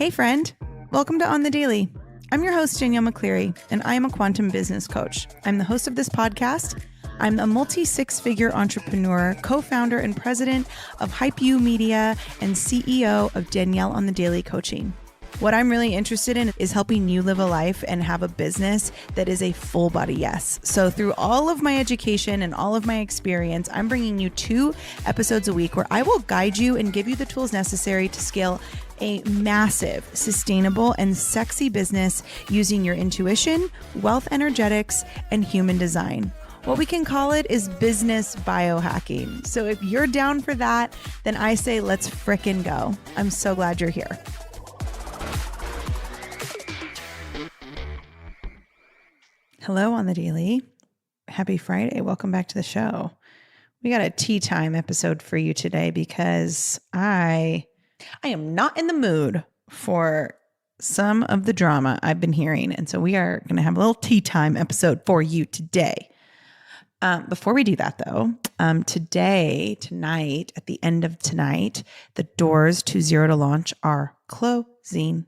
Hey friend, welcome to On the Daily. I'm your host, Danielle McCleary, and I am a quantum business coach. I'm the host of this podcast. I'm a multi-six-figure entrepreneur, co-founder and president of HypeU Media, and CEO of Danielle on the Daily Coaching. What I'm really interested in is helping you live a life and have a business that is a full body yes. So through all of my education and all of my experience, I'm bringing you 2 episodes a week where I will guide you and give you the tools necessary to scale a massive, sustainable, and sexy business using your intuition, wealth energetics, and human design. What we can call it is business biohacking. So if you're down for that, then I say let's frickin' go. I'm so glad you're here. Hello on the Daily. Happy Friday. Welcome back to the show. We got a tea time episode for you today because I am not in the mood for some of the drama I've been hearing. And so we are going to have a little tea time episode for you today. Before we do that though, tonight, at the end of tonight, the doors to Zero to Launch are closing,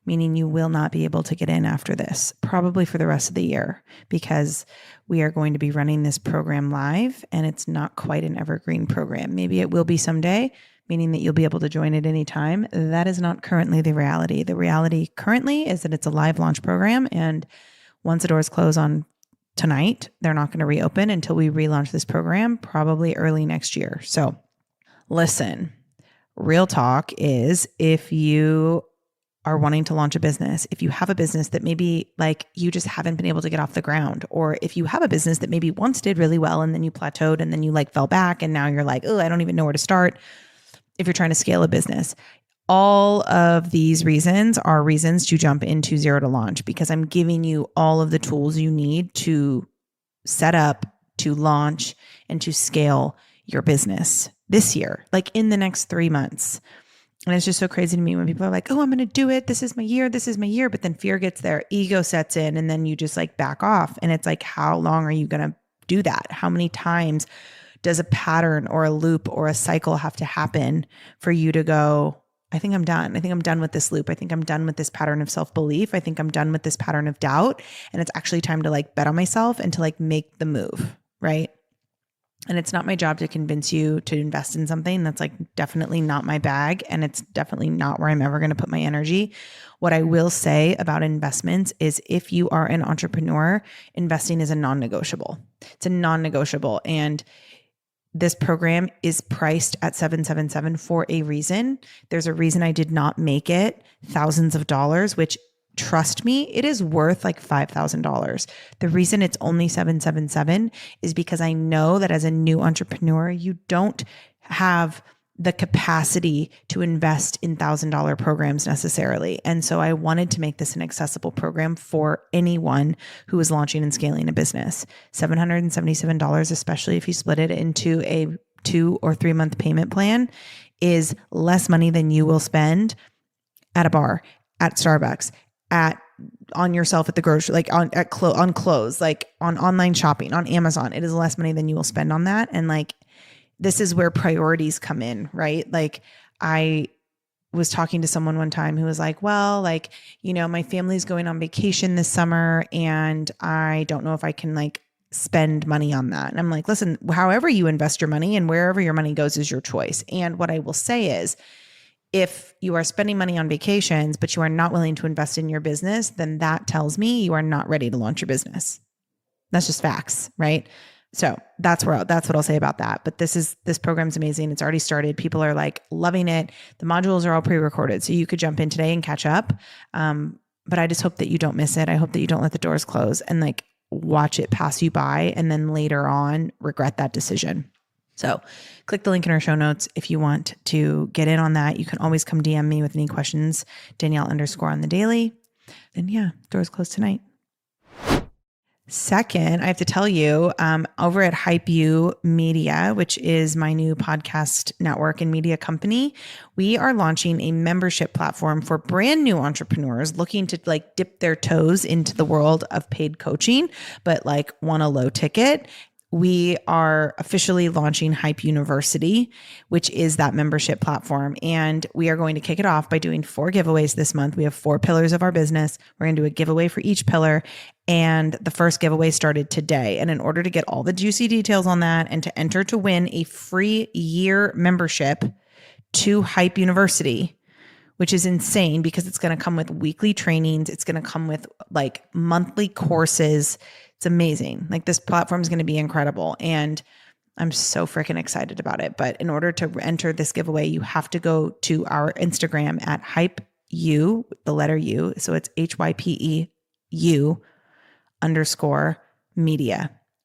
meaning you will not be able to get in after this, probably for the rest of the year, because we are going to be running this program live and it's not quite an evergreen program. Maybe it will be someday, meaning that you'll be able to join at any time. That is not currently the reality. The reality currently is that it's a live launch program. And once the doors close on tonight, they're not going to reopen until we relaunch this program, probably early next year. So listen, real talk is if you are wanting to launch a business, if you have a business that maybe like you just haven't been able to get off the ground, or if you have a business that maybe once did really well and then you plateaued and then you like fell back and now you're like, oh, I don't even know where to start. If you're trying to scale a business, all of these reasons are reasons to jump into Zero to Launch, because I'm giving you all of the tools you need to set up, to launch, and to scale your business this year, like in the next 3 months. And it's just so crazy to me when people are like, oh, I'm going to do it. This is my year. This is my year. But then fear gets there, ego sets in, and then you just like back off. And it's like, how long are you going to do that? How many times does a pattern or a loop or a cycle have to happen for you to go, I think I'm done. I think I'm done with this loop. I think I'm done with this pattern of self-belief. I think I'm done with this pattern of doubt. And it's actually time to like bet on myself and to like make the move, right? And it's not my job to convince you to invest in something that's like definitely not my bag. And it's definitely not where I'm ever going to put my energy. What I will say about investments is if you are an entrepreneur, investing is a non-negotiable. It's a non-negotiable. And this program is priced at $777 for a reason. There's a reason I did not make it thousands of dollars, which trust me, it is worth like $5,000. The reason it's only $777 is because I know that as a new entrepreneur, you don't have the capacity to invest in $1,000 programs necessarily. And so I wanted to make this an accessible program for anyone who is launching and scaling a business. $777, especially if you split it into a 2 or 3 month payment plan, is less money than you will spend at a bar, at Starbucks, on yourself at the grocery, like on clothes, like on online shopping, on Amazon. It is less money than you will spend on that. And like, this is where priorities come in, right? Like I was talking to someone one time who was like, well, like, you know, my family's going on vacation this summer and I don't know if I can like spend money on that. And I'm like, listen, however you invest your money and wherever your money goes is your choice. And what I will say is, if you are spending money on vacations, but you are not willing to invest in your business, then that tells me you are not ready to launch your business. That's just facts, right? So that's what I'll say about that. But this program's amazing. It's already started. People are like loving it. The modules are all pre-recorded, so you could jump in today and catch up. But I just hope that you don't miss it. I hope that you don't let the doors close and like watch it pass you by and then later on regret that decision. So click the link in our show notes if you want to get in on that. You can always come DM me with any questions, Danielle_on the daily. And yeah, doors closed tonight. Second, I have to tell you, over at HypeU Media, which is my new podcast network and media company, we are launching a membership platform for brand new entrepreneurs looking to like dip their toes into the world of paid coaching, but like want a low ticket. we are officially launching Hype University, which is that membership platform. And we are going to kick it off by doing 4 giveaways this month. We have 4 pillars of our business. We're going to do a giveaway for each pillar. And the first giveaway started today. And in order to get all the juicy details on that and to enter to win a free year membership to Hype University, which is insane because it's going to come with weekly trainings. It's going to come with like monthly courses. It's amazing. Like this platform is going to be incredible. And I'm so freaking excited about it. But in order to enter this giveaway, you have to go to our Instagram at HypeU, the letter U. So it's HYPEU_media,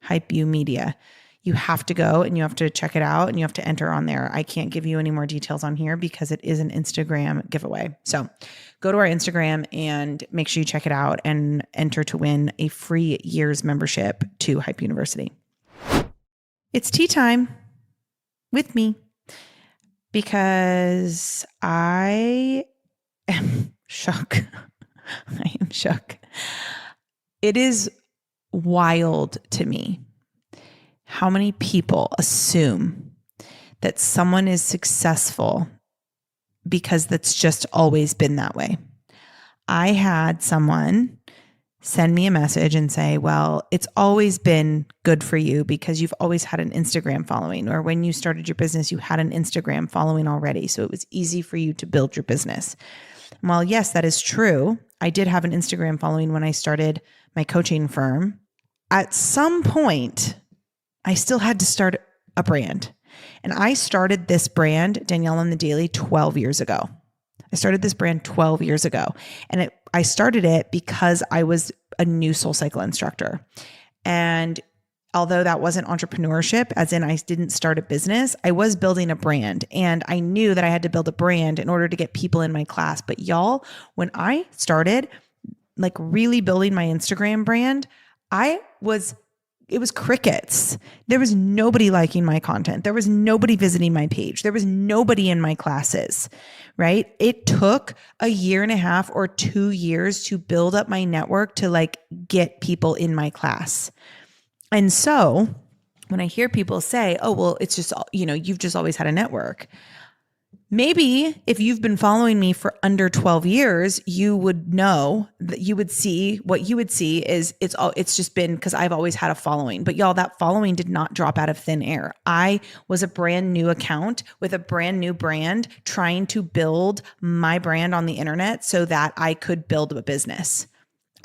HypeU media. You have to go and you have to check it out and you have to enter on there. I can't give you any more details on here because it is an Instagram giveaway. So go to our Instagram and make sure you check it out and enter to win a free year's membership to Hype University. It's tea time with me because I am shook. I am shook. It is wild to me how many people assume that someone is successful because that's just always been that way. I had someone send me a message and say, well, it's always been good for you because you've always had an Instagram following, or when you started your business, you had an Instagram following already. So it was easy for you to build your business. Well, yes, that is true. I did have an Instagram following when I started my coaching firm. At some point, I still had to start a brand. And I started this brand, Danielle on the Daily, 12 years ago. I started this brand 12 years ago. And I started it because I was a new SoulCycle instructor. And although that wasn't entrepreneurship, as in I didn't start a business, I was building a brand. And I knew that I had to build a brand in order to get people in my class. But y'all, when I started like really building my Instagram brand, it was crickets. There was nobody liking my content. There was nobody visiting my page. There was nobody in my classes, right? It took a year and a half or 2 years to build up my network to like get people in my class. And so when I hear people say, oh, well, it's just, you've just always had a network. Maybe if you've been following me for under 12 years, you would know that you would see what you would see is it's just been because I've always had a following. But y'all, that following did not drop out of thin air. I was a brand new account with a brand new brand trying to build my brand on the internet so that I could build a business.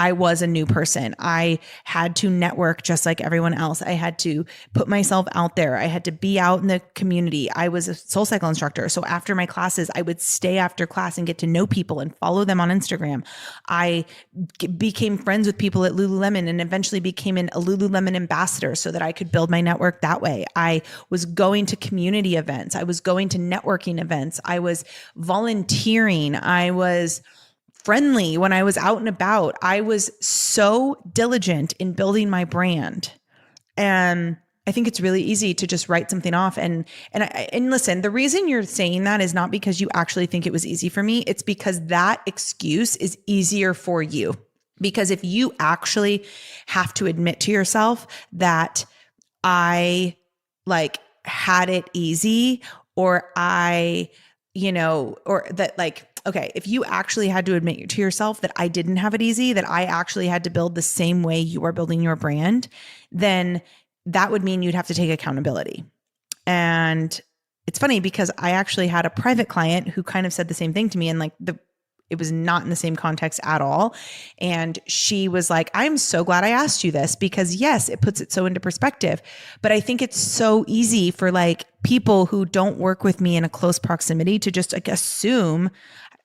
I was a new person. I had to network just like everyone else. I had to put myself out there. I had to be out in the community. I was a SoulCycle instructor. So after my classes, I would stay after class and get to know people and follow them on Instagram. I became friends with people at Lululemon and eventually became a Lululemon ambassador so that I could build my network that way. I was going to community events. I was going to networking events. I was volunteering. I was friendly when I was out and about. I was so diligent in building my brand. And I think it's really easy to just write something off. And listen, the reason you're saying that is not because you actually think it was easy for me. It's because that excuse is easier for you. Because if you actually have to admit to yourself that I like had it easy, or or that like, okay, if you actually had to admit to yourself that I didn't have it easy, that I actually had to build the same way you are building your brand, then that would mean you'd have to take accountability. And it's funny because I actually had a private client who kind of said the same thing to me, and like it was not in the same context at all. And she was like, I'm so glad I asked you this because yes, it puts it so into perspective. But I think it's so easy for like people who don't work with me in a close proximity to just like assume,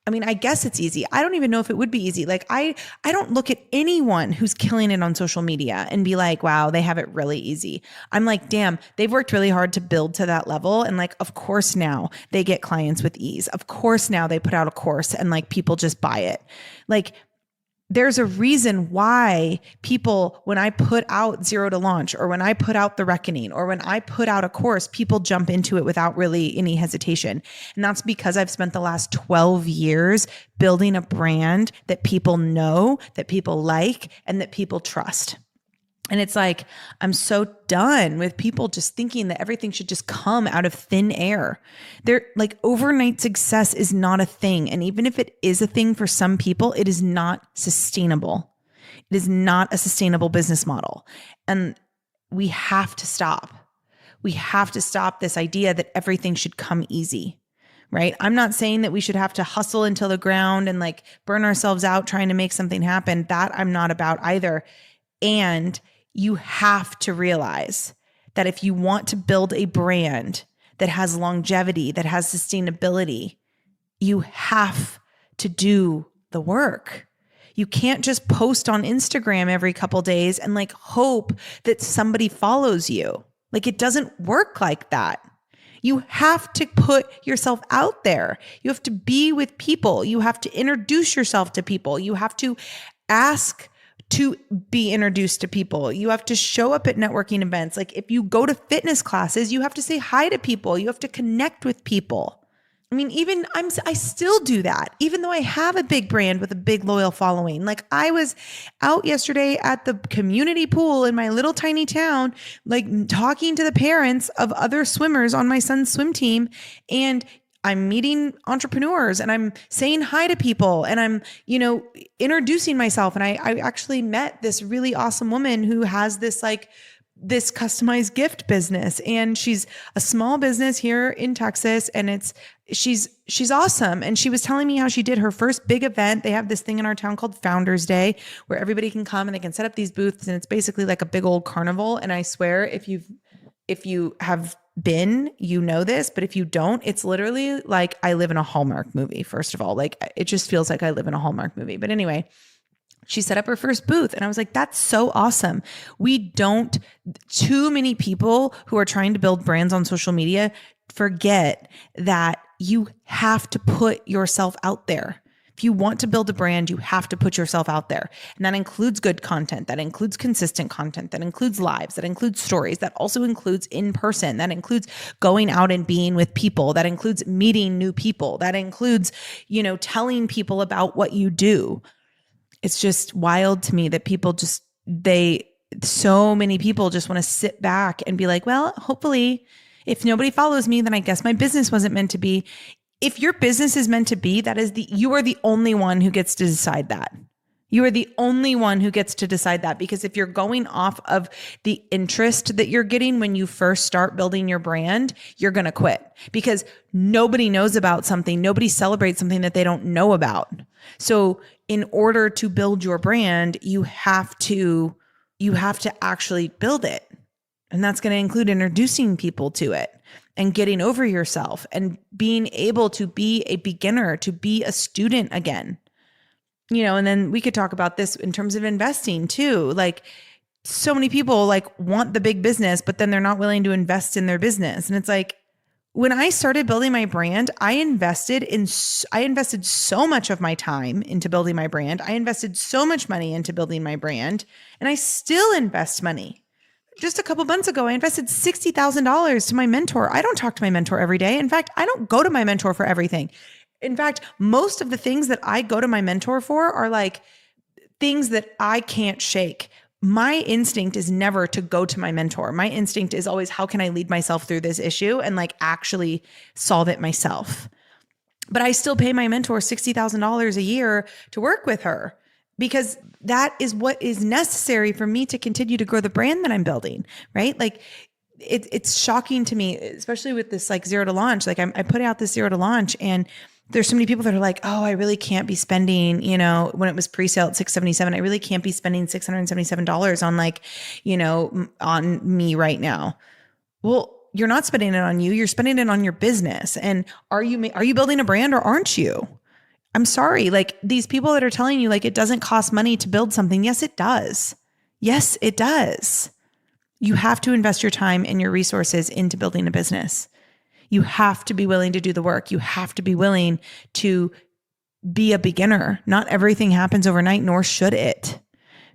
I mean, I guess it's easy. I don't even know if it would be easy. Like I don't look at anyone who's killing it on social media and be like, wow, they have it really easy. I'm like, damn, they've worked really hard to build to that level. And like, of course now they get clients with ease. Of course now they put out a course and like people just buy it. Like there's a reason why people, when I put out Zero to Launch, or when I put out The Reckoning, or when I put out a course, people jump into it without really any hesitation. And that's because I've spent the last 12 years building a brand that people know, that people like, and that people trust. And it's like, I'm so done with people just thinking that everything should just come out of thin air. They're like, overnight success is not a thing. And even if it is a thing for some people, it is not sustainable. It is not a sustainable business model. And we have to stop. We have to stop this idea that everything should come easy, right? I'm not saying that we should have to hustle until the ground and like burn ourselves out trying to make something happen. That I'm not about either. And you have to realize that if you want to build a brand that has longevity, that has sustainability, you have to do the work. You can't just post on Instagram every couple days and like hope that somebody follows you. Like, it doesn't work like that. You have to put yourself out there. You have to be with people. You have to introduce yourself to people. You have to ask to be introduced to people. You have to show up at networking events. Like, if you go to fitness classes, you have to say hi to people. You have to connect with people. I mean, even I still do that, even though I have a big brand with a big loyal following. Like, I was out yesterday at the community pool in my little tiny town, like talking to the parents of other swimmers on my son's swim team. And I'm meeting entrepreneurs and I'm saying hi to people and I'm, introducing myself. And I actually met this really awesome woman who has this customized gift business, and she's a small business here in Texas, and she's awesome. And she was telling me how she did her first big event. They have this thing in our town called Founders Day where everybody can come and they can set up these booths, and it's basically like a big old carnival. And I swear, if you have been, you know this, but if you don't, it's literally like I live in a Hallmark movie. First of all, like, it just feels like I live in a Hallmark movie. But anyway, she set up her first booth and I was like, that's so awesome. Too many people who are trying to build brands on social media forget that you have to put yourself out there. If you want to build a brand, you have to put yourself out there. And that includes good content. That includes consistent content. That includes lives. That includes stories. That also includes in person. That includes going out and being with people. That includes meeting new people. That includes, telling people about what you do. It's just wild to me that so many people just want to sit back and be like, well, hopefully if nobody follows me, then I guess my business wasn't meant to be. If your business is meant to be, you are the only one who gets to decide that. You are the only one who gets to decide that, because if you're going off of the interest that you're getting when you first start building your brand, you're going to quit, because nobody knows about something. Nobody celebrates something that they don't know about. So in order to build your brand, you have to actually build it. And that's going to include introducing people to it and getting over yourself and being able to be a beginner, to be a student again. And then we could talk about this in terms of investing too. Like, so many people want the big business, but then they're not willing to invest in their business. And it's like, when I started building my brand, I invested so much of my time into building my brand. I invested so much money into building my brand, and I still invest money. Just a couple months ago, I invested $60,000 to my mentor. I don't talk to my mentor every day. In fact, I don't go to my mentor for everything. In fact, most of the things that I go to my mentor for are like things that I can't shake. My instinct is never to go to my mentor. My instinct is always, how can I lead myself through this issue and actually solve it myself? But I still pay my mentor $60,000 a year to work with her, because that is what is necessary for me to continue to grow the brand that I'm building, right? It's shocking to me, especially with this zero to launch. I put out this zero to launch, and there's so many people that are like, oh, I really can't be spending, when it was pre-sale at $677, I really can't be spending $677 on on me right now. Well, you're not spending it on you. You're spending it on your business. And are you building a brand or aren't you? I'm sorry. These people that are telling you it doesn't cost money to build something. Yes, it does. Yes, it does. You have to invest your time and your resources into building a business. You have to be willing to do the work. You have to be willing to be a beginner. Not everything happens overnight, nor should it.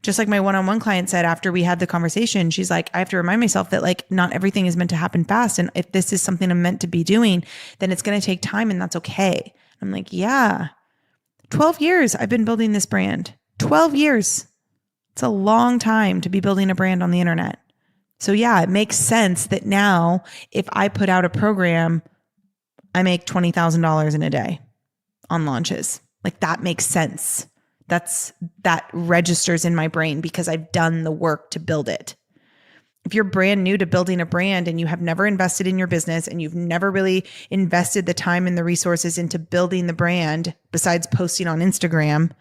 Just like my one-on-one client said after we had the conversation, she's like, I have to remind myself that not everything is meant to happen fast. And if this is something I'm meant to be doing, then it's going to take time, and that's okay. I'm like, yeah, 12 years I've been building this brand. 12 years. It's a long time to be building a brand on the internet. So yeah, it makes sense that now if I put out a program, I make $20,000 in a day on launches. Like that makes sense. That registers in my brain because I've done the work to build it. If you're brand new to building a brand and you have never invested in your business and you've never really invested the time and the resources into building the brand besides posting on Instagram,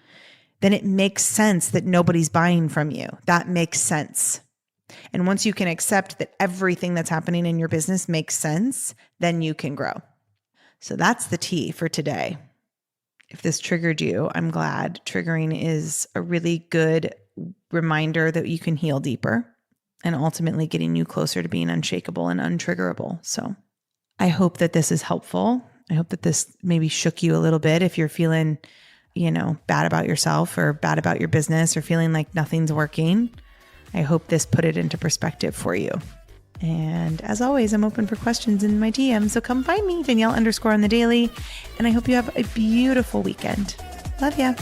then it makes sense that nobody's buying from you. That makes sense. And once you can accept that everything that's happening in your business makes sense, then you can grow. So that's the tea for today. If this triggered you, I'm glad. Triggering is a really good reminder that you can heal deeper and ultimately getting you closer to being unshakable and untriggerable. So I hope that this is helpful. I hope that this maybe shook you a little bit if you're feeling, bad about yourself or bad about your business or feeling like nothing's working. I hope this put it into perspective for you. And as always, I'm open for questions in my DM. So come find me, Danielle _ on the daily. And I hope you have a beautiful weekend. Love ya.